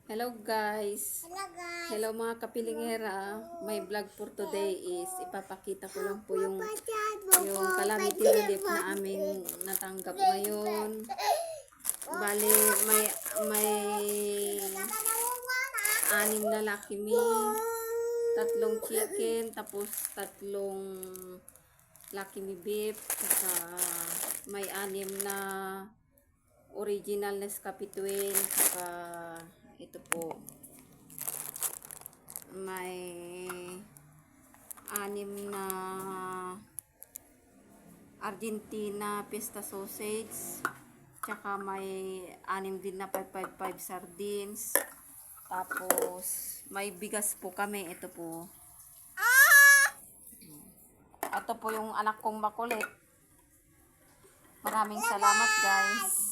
Hello guys. Hello guys. Hello mga kapilingera. My vlog for today is ipapakita ko lang po yung calamity relief na aming natanggap ngayon. Bali may 6 na Lucky Me, 3 chicken, tapos 3 Lucky Me beef, saka may 6 na original Nescafe Twin, saka ito po may 6 na Argentina Fiesta sausage, tsaka may 6 din na 555 sardines, tapos may bigas po kami. Ito po, ito po yung anak kong makulit. Maraming salamat guys.